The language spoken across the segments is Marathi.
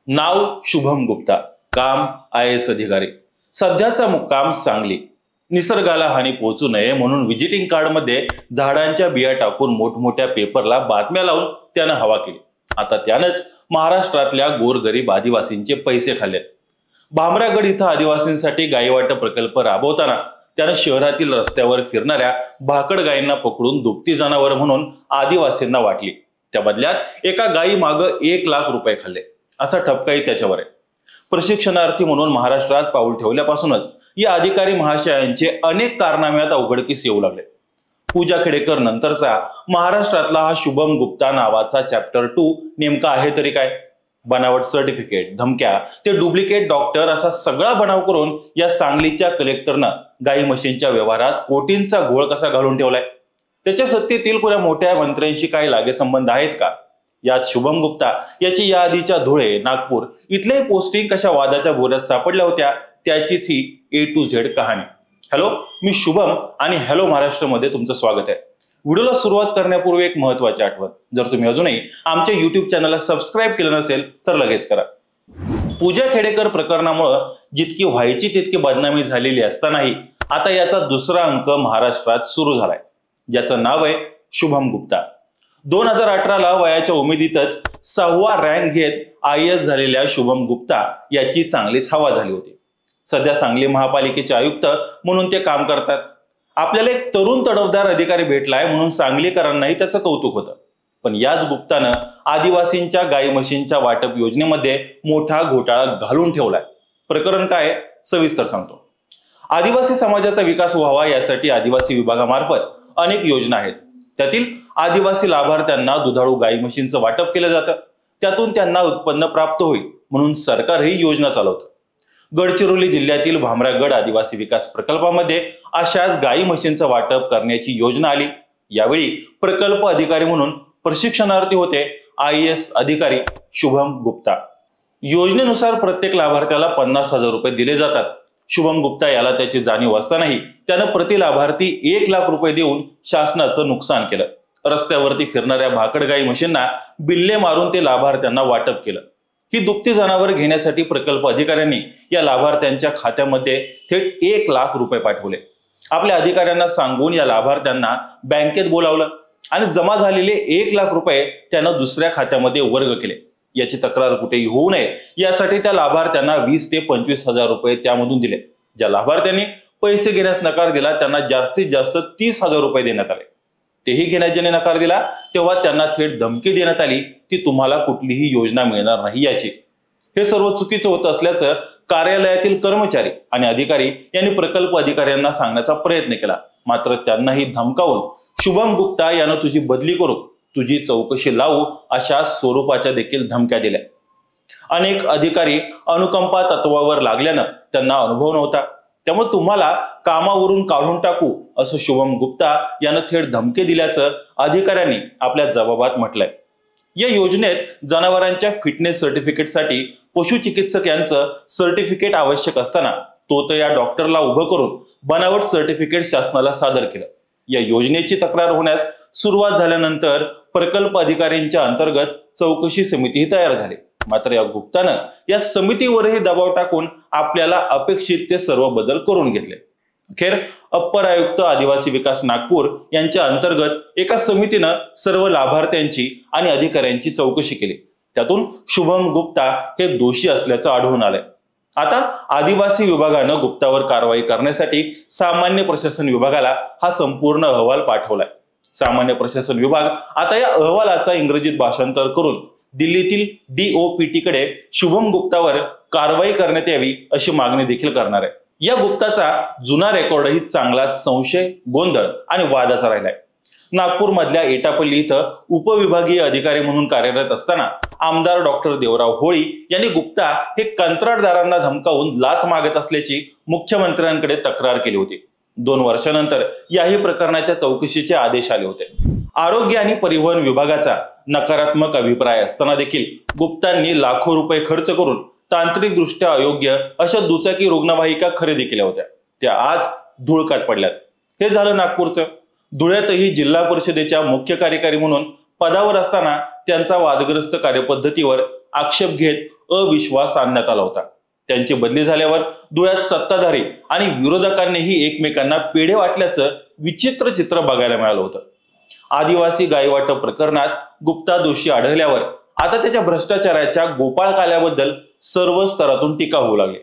नाव शुभम गुप्ता, काम IAS अधिकारी, सध्याचा मुक्काम सांगली। निसर्गाला हानी पोहोचू नये म्हणून विजिटिंग कार्डमध्ये झाडांच्या बिया टाकून मोठमोठ्या पेपरला बातम्या लावून त्यानं हवा केली। आता त्यानंच महाराष्ट्रातल्या गोरगरीब आदिवासींचे पैसे खाल्ले। भामरागड इथं आदिवासींसाठी गाई वाटप प्रकल्प राबवताना त्यानं शहरातील रस्त्यावर फिरणाऱ्या भाकड गायींना पकडून दुभती जनावर म्हणून आदिवासींना वाटली। त्या बदल्यात एका गायी मागे 1 लाख रुपये खाल्ले, असा ठपकाही त्याच्यावर आहे। प्रशिक्षणार्थी म्हणून महाराष्ट्रात पाऊल ठेवल्यापासूनच या अधिकारी महाशयांचे अनेक कारनाम्यात उघडकीस येऊ लागले। पूजा खेडेकर नंतरचा महाराष्ट्रातला हा शुभम गुप्ता नावाचा चॅप्टर 2 नेमका आहे तरी काय? बनावट सर्टिफिकेट, धमक्या, ते डुप्लिकेट डॉक्टर असा सगळा बनाव करून या सांगलीच्या कलेक्टरनं गाई म्हशींच्या व्यवहारात कोटींचा घोळ कसा घालून ठेवलाय? त्याच्या सत्तेतील कोणा मोठ्या मंत्र्यांशी काही लागेसंबंध आहेत का? यात शुभम गुप्ता याची या आधीच्या धुळे, नागपूर इथले पोस्टिंग कशा वादाच्या भोवऱ्यात सापडल्या होत्या, त्याचीच ही A to Z कहाणी। हॅलो, मी शुभम आणि हॅलो महाराष्ट्रमध्ये तुमचं स्वागत आहे। व्हिडिओला सुरुवात करण्यापूर्वी एक महत्त्वाची आठवण, जर तुम्ही अजूनही आमच्या YouTube चॅनलला सबस्क्राईब केलं नसेल तर लगेच करा। पूजा खेडेकर प्रकरणामुळे जितकी व्हायची तितकी बदनामी झालेली असतानाही आता याचा दुसरा अंक महाराष्ट्रात सुरू झालाय, ज्याचं नाव आहे शुभम गुप्ता। 2018ला वयाच्या उमेदीतच 6वा रँक घेत IAS झालेल्या शुभम गुप्ता याची चांगलीच हवा झाली होती। सध्या सांगली महापालिकेचे आयुक्त म्हणून ते काम करतात। आपल्याला एक तरुण तडफदार अधिकारी भेटलाय म्हणून सांगलीकरांनाही त्याचं कौतुक होतं। पण याच गुप्तानं आदिवासींच्या गाई म्हशींच्या वाटप योजनेमध्ये मोठा घोटाळा घालून ठेवलाय। प्रकरण काय सविस्तर सांगतो। आदिवासी समाजाचा विकास व्हावा यासाठी आदिवासी विभागामार्फत अनेक योजना आहेत। त्यातील आदिवासी लाभार्थ्यांना दुधाळू गाई म्हशींचं वाटप केलं जातं, त्यातून त्यांना उत्पन्न प्राप्त होईल म्हणून सरकार ही योजना चालवतं। गडचिरोली जिल्ह्यातील भामरागड आदिवासी विकास प्रकल्पामध्ये अशाच गाई म्हशींचं वाटप करण्याची योजना आली। यावेळी प्रकल्प अधिकारी म्हणून प्रशिक्षणार्थी होते IAS अधिकारी शुभम गुप्ता। योजनेनुसार प्रत्येक लाभार्थ्याला 50,000 रुपये दिले जातात। शुभम गुप्ता याला त्याची जाणीव असतानाही त्यानं प्रति लाभार्थी 1 लाख रुपये देऊन शासनाचं नुकसान केलं। रस्त्यावरती फिरणाऱ्या भाकड गाई म्हशींना बिल्ले मारून ते लाभार्थ्यांना वाटप केलं। ही दुभती जनावर घेण्यासाठी प्रकल्प अधिकाऱ्यांनी या लाभार्थ्यांच्या खात्यामध्ये थेट 1 लाख रुपये पाठवले। आपल्या अधिकाऱ्यांना सांगून या लाभार्थ्यांना बँकेत बोलावलं आणि जमा झालेले 1 लाख रुपये त्यानं दुसऱ्या खात्यामध्ये वर्ग केले। याची तक्रार कुठेही होऊ नये यासाठी त्या लाभार्थ्यांना 20 ते 25,000 रुपये त्यामधून दिले। ज्या लाभार्थ्यांनी पैसे घेण्यास नकार दिला त्यांना जास्तीत जास्त 30,000 रुपये देण्यात आले। तेही घेण्याचे नकार दिला तेव्हा त्यांना थेट धमकी देण्यात आली की तुम्हाला कुठलीही योजना मिळणार नाही याची। हे सर्व चुकीचं होत असल्याचं कार्यालयातील कर्मचारी आणि अधिकारी यांनी प्रकल्प अधिकाऱ्यांना सांगण्याचा प्रयत्न केला, मात्र त्यांनाही धमकावून शुभम गुप्ता यानं तुझी बदली करू, तुझी चौकशी लावू अशा स्वरूपाच्या देखील धमक्या दिल्या। अनेक अधिकारी अनुकंपा तत्वावर लागल्यानं त्यांना अनुभव नव्हता, त्यामुळे तुम्हाला कामावरून काढून टाकू असं शुभम गुप्ता यानं थेट धमकी दिल्याचं अधिकाऱ्यांनी आपल्या जबाबात म्हटलंय। या योजनेत जनावरांच्या फिटनेस सर्टिफिकेटसाठी पशुचिकित्सक यांचं सर्टिफिकेट आवश्यक असताना तो तर या डॉक्टरला उभं करून बनावट सर्टिफिकेट शासनाला सादर केलं। या योजनेची तक्रार होण्यास सुरुवात झाल्यानंतर प्रकल्प अधिकाऱ्यांच्या अंतर्गत चौकशी समितीही तयार झाली, मात्र या गुप्तानं या समितीवरही दबाव टाकून आपल्याला अपेक्षित ते सर्व बदल करून घेतले। अखेर अप्पर आयुक्त आदिवासी विकास नागपूर यांच्या अंतर्गत एका समितीनं सर्व लाभार्थ्यांची आणि अधिकाऱ्यांची चौकशी केली। त्यातून शुभम गुप्ता हे दोषी असल्याचं आढळून आलंय। आता आदिवासी विभागानं गुप्तावर कारवाई करण्यासाठी सामान्य प्रशासन विभागाला हा संपूर्ण अहवाल पाठवलाय। सामान्य प्रशासन विभाग आता या अहवालाचा इंग्रजीत भाषांतर करून दिल्लीतील DOPT कडे शुभम गुप्तावर कारवाई करण्यात यावी अशी मागणी देखील करणार आहे। या गुप्ताचा जुना रेकॉर्डही चांगलाच संशय, गोंधळ आणि वादाचा राहिलाय। नागपूर मधल्या एटापल्ली इथं उपविभागीय अधिकारी म्हणून कार्यरत असताना आमदार डॉक्टर देवराव होळी यांनी गुप्ता हे कंत्राटदारांना धमकावून लाच मागत असल्याची मुख्यमंत्र्यांकडे तक्रार केली होती। 2 वर्षांनंतर याही प्रकरणाच्या चौकशीचे आदेश आले होते। आरोग्य आणि परिवहन विभागाचा नकारात्मक अभिप्राय असताना देखील गुप्तांनी लाखो रुपये खर्च करून तांत्रिकदृष्ट्या अयोग्य अशा दुचाकी रुग्णवाहिका खरेदी केल्या होत्या। त्या आज धुळकात पडल्यात। हे झालं नागपूरचं। धुळ्यातही जिल्हा परिषदेच्या मुख्य कार्यकारी म्हणून पदावर असताना त्यांचा वादग्रस्त कार्यपद्धतीवर आक्षेप घेत अविश्वास आणण्यात आला होता। त्यांची बदली झाल्यावर धुळ्यात सत्ताधारी आणि विरोधकांनीही एकमेकांना पेढे वाटल्याचं विचित्र चित्र बघायला मिळालं होतं। आदिवासी गायवाटप प्रकरणात गुप्ता दोषी आढळल्यावर आता त्याच्या भ्रष्टाचाराच्या गोपाळ काल्याबद्दल सर्व स्तरातून टीका होऊ लागली।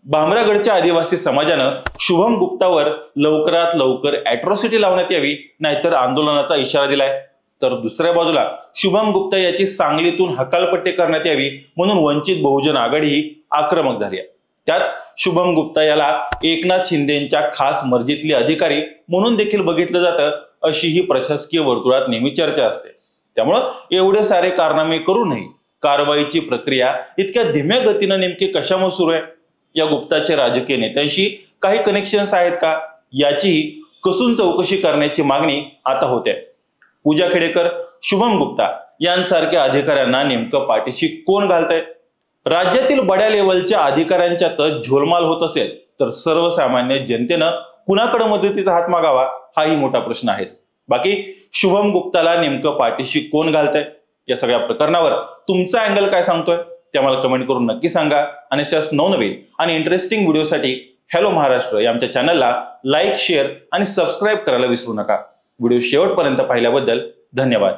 भामरागडच्या आदिवासी समाजानं शुभम गुप्तावर लवकरात लवकर अॅट्रॉसिटी लावण्यात यावी, नाहीतर आंदोलनाचा इशारा दिलाय। तर दुसऱ्या बाजूला शुभम गुप्ता याची सांगलीतून हकालपट्टी करण्यात यावी म्हणून वंचित बहुजन आघाडी ही आक्रमक झाली आहे। त्यात शुभम गुप्ता याला एकनाथ शिंदेच्या खास मर्जीतले अधिकारी म्हणून देखील बघितलं जातं, अशी ही प्रशासकीय वर्तुळात नेहमी चर्चा असते। त्यामुळं एवढे सारे कारनामे करूनही कारवाईची प्रक्रिया इतक्या धीम्या गतीनं नेमकी कशामुळे सुरू आहे? या गुप्ताचे राजकीय नेत्यांशी काही कनेक्शन्स आहेत का, याचीही कसून चौकशी करण्याची मागणी आता होते। पूजा खेडेकर, शुभम गुप्ता यांसारख्या अधिकाऱ्यांना नेमकं पाठीशी कोण घालतंय? राज्यातील बड्या लेवलच्या अधिकाऱ्यांच्यातच झोलमाल होत असेल तर सर्वसामान्य जनतेनं कुणाकडे मदतीचा हात मागावा, हाही मोठा प्रश्न आहेच। बाकी शुभम गुप्ताला नेमकं पाठीशी कोण घालतंय, या सगळ्या प्रकरणावर तुमचा अँगल काय सांगतोय ते आम्हाला कमेंट करून नक्की सांगा। आणि अशाच नवनवीन आणि इंटरेस्टिंग व्हिडिओसाठी हॅलो महाराष्ट्र या आमच्या चॅनलला लाईक, शेअर आणि सबस्क्राईब करायला विसरू नका। व्हिडिओ शेवटपर्यंत पाहिल्याबद्दल धन्यवाद।